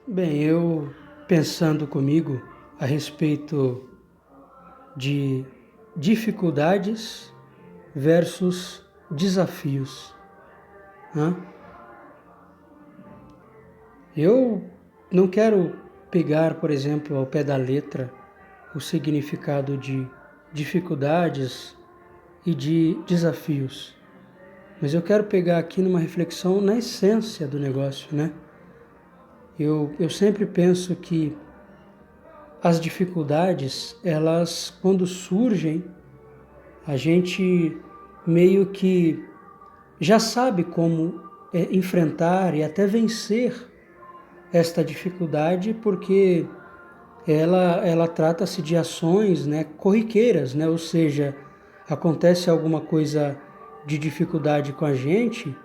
Bem, eu pensando comigo a respeito de dificuldades versus desafios, né? Eu não quero pegar, por exemplo, ao pé da letra o significado de dificuldades e de desafios, mas eu quero pegar aqui numa reflexão na essência do negócio, né? Eu sempre penso que as dificuldades, elas, quando surgem, a gente meio que já sabe como enfrentar e até vencer esta dificuldade, porque ela trata-se de ações, né, corriqueiras, né? Ou seja, acontece alguma coisa de dificuldade com a gente,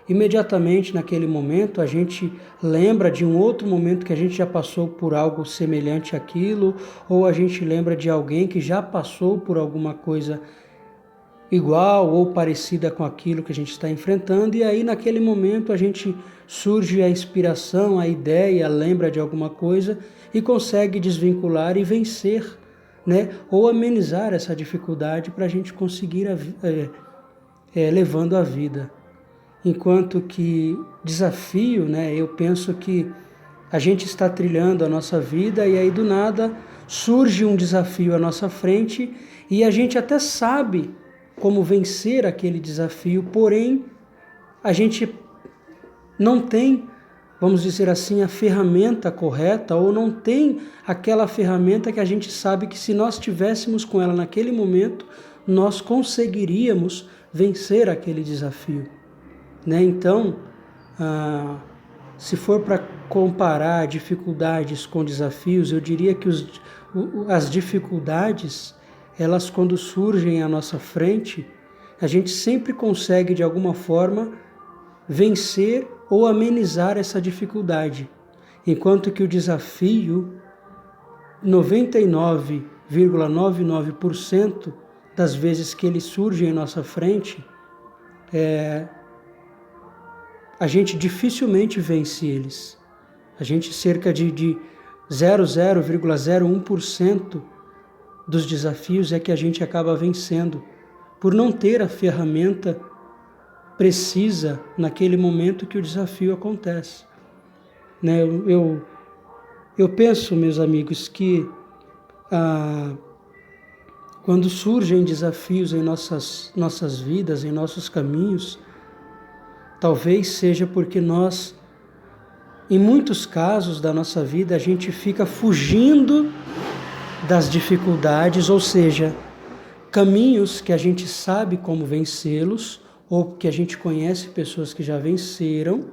imediatamente naquele momento a gente lembra de um outro momento que a gente já passou por algo semelhante àquilo, ou a gente lembra de alguém que já passou por alguma coisa igual ou parecida com aquilo que a gente está enfrentando, e aí naquele momento a gente surge a inspiração, a ideia, lembra de alguma coisa e consegue desvincular e vencer, né? Ou amenizar essa dificuldade para a gente conseguir levando a vida. Enquanto que desafio, né? Eu penso que a gente está trilhando a nossa vida e aí do nada surge um desafio à nossa frente e a gente até sabe como vencer aquele desafio, porém a gente não tem, vamos dizer assim, a ferramenta correta, ou não tem aquela ferramenta que a gente sabe que se nós tivéssemos com ela naquele momento, nós conseguiríamos vencer aquele desafio, né? Então, se for para comparar dificuldades com desafios, eu diria que as dificuldades, elas quando surgem à nossa frente, a gente sempre consegue de alguma forma vencer ou amenizar essa dificuldade, enquanto que o desafio, 99,99% das vezes que ele surge em nossa frente, a gente dificilmente vence eles. A gente cerca de 0,01% dos desafios é que a gente acaba vencendo, por não ter a ferramenta precisa naquele momento que o desafio acontece, né? Eu penso, meus amigos, que quando surgem desafios em nossas vidas, em nossos caminhos, talvez seja porque nós, em muitos casos da nossa vida, a gente fica fugindo das dificuldades, ou seja, caminhos que a gente sabe como vencê-los, ou que a gente conhece pessoas que já venceram,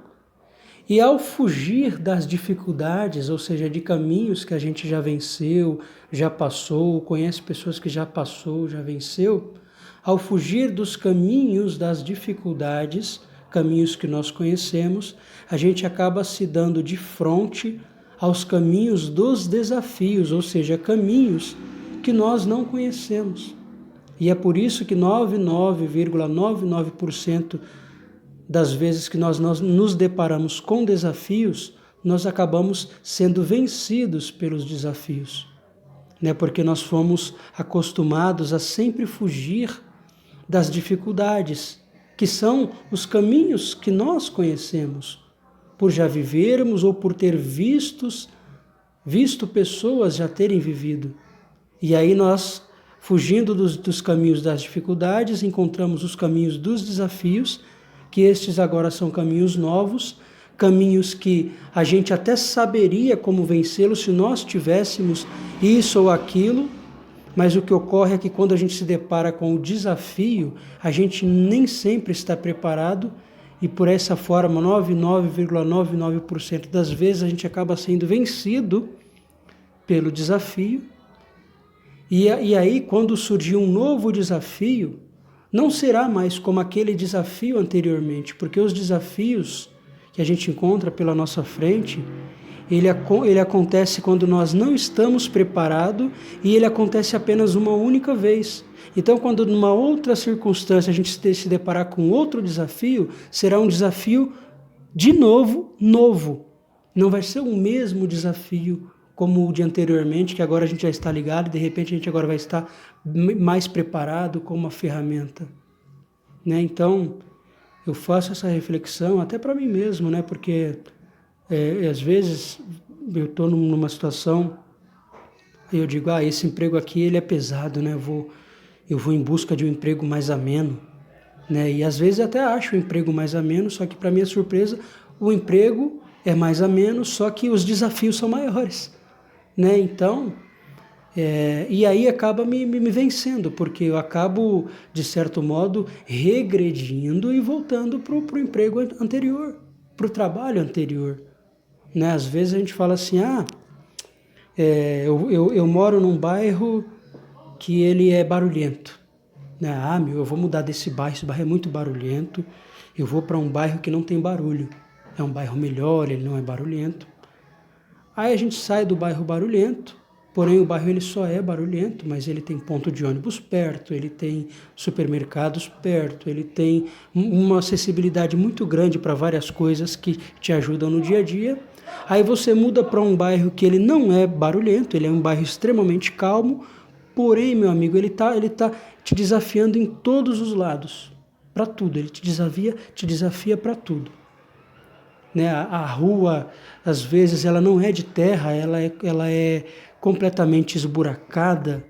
e ao fugir das dificuldades, ou seja, de caminhos que a gente já venceu, já passou, conhece pessoas que já passou, já venceu, ao fugir dos caminhos das dificuldades, caminhos que nós conhecemos, a gente acaba se dando de frente aos caminhos dos desafios, ou seja, caminhos que nós não conhecemos. E é por isso que 99,99% das vezes que nós nos deparamos com desafios, nós acabamos sendo vencidos pelos desafios, né? Porque nós fomos acostumados a sempre fugir das dificuldades, que são os caminhos que nós conhecemos, por já vivermos ou por ter visto pessoas já terem vivido. E aí nós, fugindo dos caminhos das dificuldades, encontramos os caminhos dos desafios, que estes agora são caminhos novos, caminhos que a gente até saberia como vencê-los se nós tivéssemos isso ou aquilo, mas o que ocorre é que quando a gente se depara com o desafio, a gente nem sempre está preparado e por essa forma, 99,99% das vezes a gente acaba sendo vencido pelo desafio. E aí, quando surgir um novo desafio, não será mais como aquele desafio anteriormente, porque os desafios que a gente encontra pela nossa frente, ele acontece quando nós não estamos preparados e ele acontece apenas uma única vez. Então, quando numa outra circunstância a gente se deparar com outro desafio, será um desafio de novo, Não vai ser o mesmo desafio como o de anteriormente, que agora a gente já está ligado e de repente a gente agora vai estar mais preparado com uma ferramenta, né? Então, eu faço essa reflexão até para mim mesmo, né? Porque às vezes eu estou numa situação e eu digo, esse emprego aqui ele é pesado, né? Eu vou em busca de um emprego mais ameno, né? E às vezes eu até acho o emprego mais ameno, só que para minha surpresa, o emprego é mais ameno, só que os desafios são maiores, né? Então, e aí acaba me vencendo, porque eu acabo, de certo modo, regredindo e voltando para o emprego anterior, para o trabalho anterior, né? Às vezes a gente fala assim, eu moro num bairro que ele é barulhento, né? Eu vou mudar desse bairro, esse bairro é muito barulhento, eu vou para um bairro que não tem barulho, é um bairro melhor, ele não é barulhento. Aí a gente sai do bairro barulhento, porém o bairro ele só é barulhento, mas ele tem ponto de ônibus perto, ele tem supermercados perto, ele tem uma acessibilidade muito grande para várias coisas que te ajudam no dia a dia. Aí você muda para um bairro que ele não é barulhento, ele é um bairro extremamente calmo, porém, meu amigo, ele tá te desafiando em todos os lados, para tudo, ele te desafia para tudo. Né? A rua, às vezes, ela não é de terra, ela é completamente esburacada,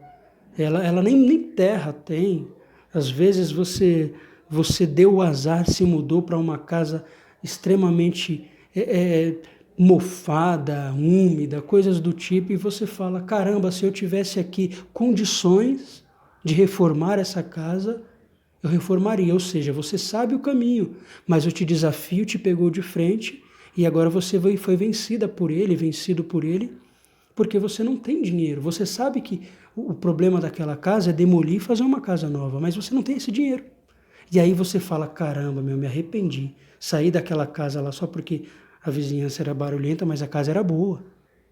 ela nem terra tem. Às vezes você deu o azar, se mudou para uma casa extremamente mofada, úmida, coisas do tipo, e você fala, caramba, se eu tivesse aqui condições de reformar essa casa, eu reformaria. Ou seja, você sabe o caminho, mas eu te desafio, te pegou de frente e agora você foi vencido por ele, porque você não tem dinheiro. Você sabe que o problema daquela casa é demolir e fazer uma casa nova, mas você não tem esse dinheiro. E aí você fala, caramba, me arrependi. Saí daquela casa lá só porque a vizinhança era barulhenta, mas a casa era boa.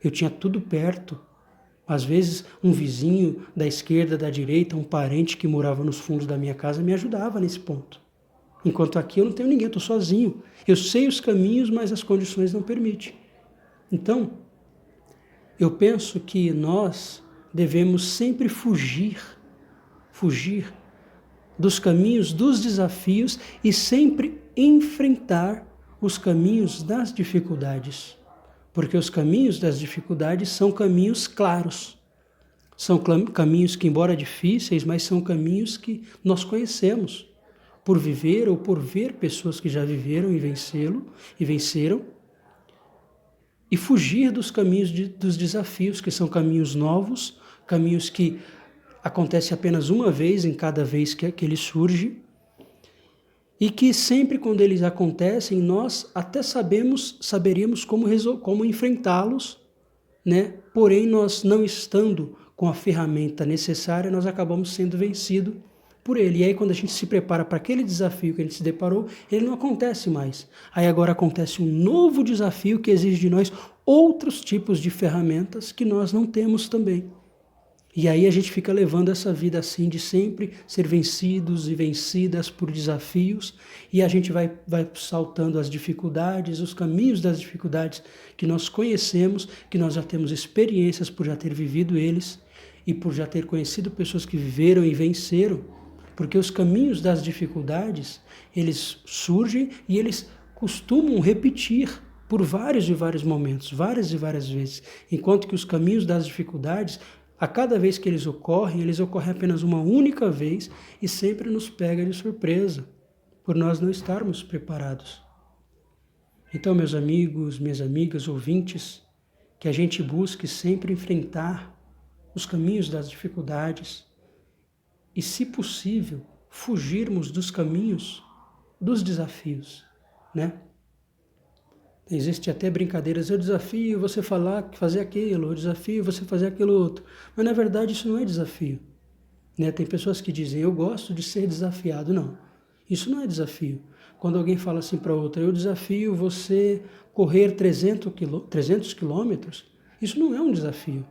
Eu tinha tudo perto. Às vezes, um vizinho da esquerda, da direita, um parente que morava nos fundos da minha casa me ajudava nesse ponto. Enquanto aqui eu não tenho ninguém, estou sozinho. Eu sei os caminhos, mas as condições não permitem. Então, eu penso que nós devemos sempre fugir dos caminhos, dos desafios e sempre enfrentar os caminhos das dificuldades. Porque os caminhos das dificuldades são caminhos claros. São caminhos que, embora difíceis, mas são caminhos que nós conhecemos, por viver ou por ver pessoas que já viveram e venceram, e fugir dos caminhos dos desafios, que são caminhos novos, caminhos que acontecem apenas uma vez em cada vez que ele surge, e que sempre quando eles acontecem, nós até saberíamos como enfrentá-los, né? Porém, nós não estando com a ferramenta necessária, nós acabamos sendo vencidos por ele. E aí, quando a gente se prepara para aquele desafio que a gente se deparou, ele não acontece mais. Aí agora acontece um novo desafio que exige de nós outros tipos de ferramentas que nós não temos também. E aí a gente fica levando essa vida assim, de sempre ser vencidos e vencidas por desafios, e a gente vai saltando as dificuldades, os caminhos das dificuldades que nós conhecemos, que nós já temos experiências por já ter vivido eles, e por já ter conhecido pessoas que viveram e venceram, porque os caminhos das dificuldades, eles surgem e eles costumam repetir por vários e vários momentos, várias e várias vezes, enquanto que os caminhos das dificuldades, a cada vez que eles ocorrem apenas uma única vez e sempre nos pega de surpresa, por nós não estarmos preparados. Então, meus amigos, minhas amigas, ouvintes, que a gente busque sempre enfrentar os caminhos das dificuldades e, se possível, fugirmos dos caminhos dos desafios, né? Existem até brincadeiras, eu desafio você fazer aquilo, eu desafio você fazer aquilo outro. Mas na verdade isso não é desafio, né? Tem pessoas que dizem, eu gosto de ser desafiado. Não, isso não é desafio. Quando alguém fala assim para outra, eu desafio você correr 300 quilômetros, isso não é um desafio,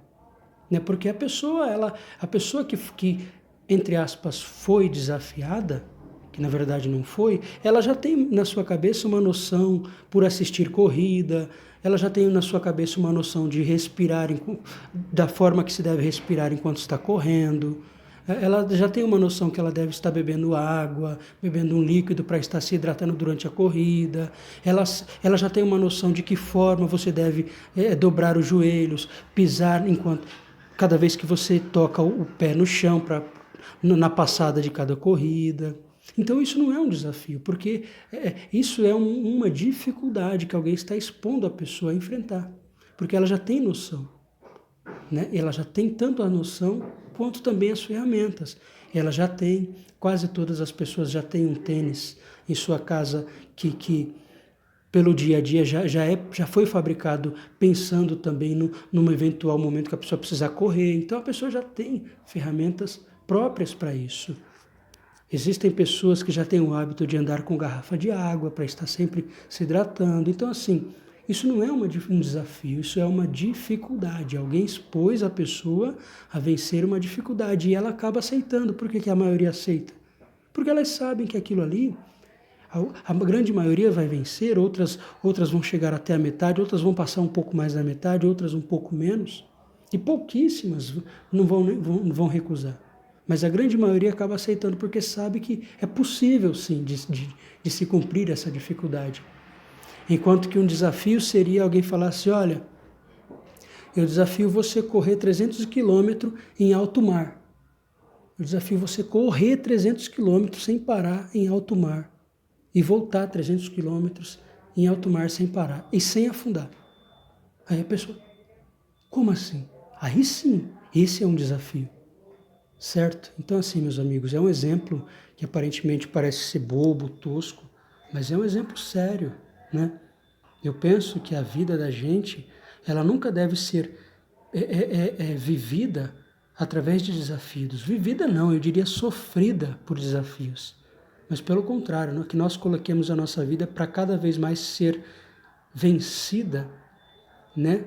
né? Porque a pessoa que, entre aspas, foi desafiada, que na verdade não foi, ela já tem na sua cabeça uma noção por assistir corrida, ela já tem na sua cabeça uma noção de respirar, da forma que se deve respirar enquanto está correndo. Ela já tem uma noção que ela deve estar bebendo água, bebendo um líquido para estar se hidratando durante a corrida. Ela já tem uma noção de que forma você deve dobrar os joelhos, pisar cada vez que você toca o pé no chão na passada de cada corrida. Então isso não é um desafio, porque isso é uma dificuldade que alguém está expondo a pessoa a enfrentar, porque ela já tem noção, né? Ela já tem tanto a noção quanto também as ferramentas. Ela já tem, quase todas as pessoas já têm um tênis em sua casa que pelo dia a dia já foi fabricado pensando também num eventual momento que a pessoa precisar correr. Então a pessoa já tem ferramentas próprias para isso. Existem pessoas que já têm o hábito de andar com garrafa de água para estar sempre se hidratando. Então, assim, isso não é um desafio, isso é uma dificuldade. Alguém expôs a pessoa a vencer uma dificuldade e ela acaba aceitando. Por que a maioria aceita? Porque elas sabem que aquilo ali, a grande maioria vai vencer, outras vão chegar até a metade, outras vão passar um pouco mais da metade, outras um pouco menos. E pouquíssimas não vão recusar. Mas a grande maioria acaba aceitando porque sabe que é possível, sim, de se cumprir essa dificuldade. Enquanto que um desafio seria alguém falar assim, olha, eu desafio você correr 300 quilômetros em alto mar. Eu desafio você correr 300 quilômetros sem parar em alto mar. E voltar 300 quilômetros em alto mar sem parar e sem afundar. Aí a pessoa, como assim? Aí sim, esse é um desafio. Certo? Então assim, meus amigos, é um exemplo que aparentemente parece ser bobo, tosco, mas é um exemplo sério, né? Eu penso que a vida da gente, ela nunca deve ser vivida através de desafios. Vivida não, eu diria sofrida por desafios. Mas pelo contrário, que nós coloquemos a nossa vida para cada vez mais ser vencida, né?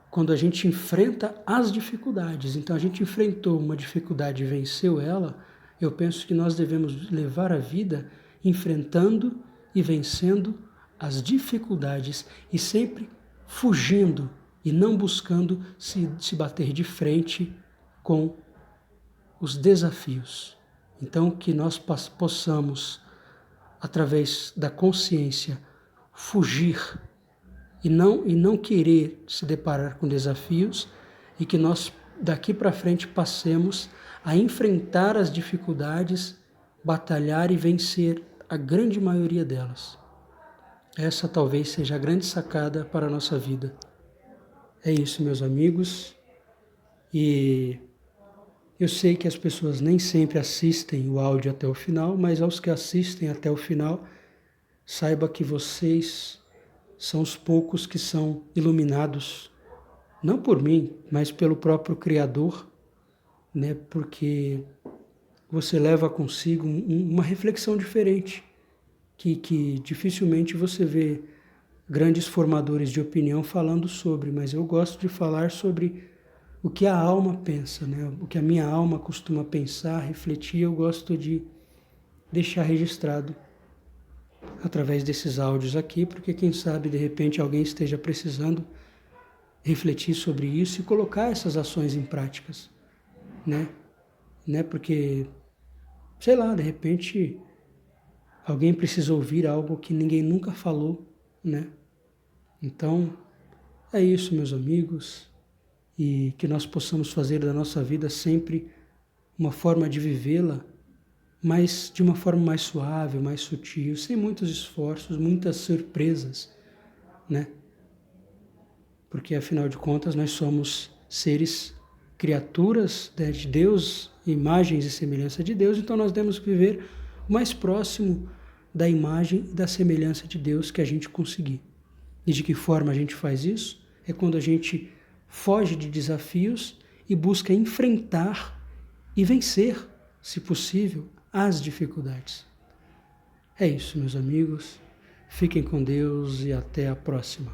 Quando a gente enfrenta as dificuldades. Então a gente enfrentou uma dificuldade e venceu ela, eu penso que nós devemos levar a vida enfrentando e vencendo as dificuldades e sempre fugindo e não buscando se bater de frente com os desafios. Então que nós possamos, através da consciência, fugir e não querer se deparar com desafios e que nós daqui para frente passemos a enfrentar as dificuldades, batalhar e vencer a grande maioria delas. Essa talvez seja a grande sacada para a nossa vida. É isso, meus amigos, e eu sei que as pessoas nem sempre assistem o áudio até o final, mas aos que assistem até o final, saiba que vocês são os poucos que são iluminados, não por mim, mas pelo próprio Criador, né? Porque você leva consigo uma reflexão diferente, que dificilmente você vê grandes formadores de opinião falando sobre, mas eu gosto de falar sobre o que a alma pensa, né? O que a minha alma costuma pensar, refletir, eu gosto de deixar registrado através desses áudios aqui, porque quem sabe de repente alguém esteja precisando refletir sobre isso e colocar essas ações em práticas, né? Porque, sei lá, de repente alguém precisa ouvir algo que ninguém nunca falou, né? Então, é isso, meus amigos, e que nós possamos fazer da nossa vida sempre uma forma de vivê-la, mas de uma forma mais suave, mais sutil, sem muitos esforços, muitas surpresas, né? Porque, afinal de contas, nós somos seres, criaturas de Deus, imagens e semelhança de Deus, então nós temos que viver o mais próximo da imagem e da semelhança de Deus que a gente conseguir. E de que forma a gente faz isso? É quando a gente foge de desafios e busca enfrentar e vencer, se possível, as dificuldades. É isso, meus amigos. Fiquem com Deus e até a próxima.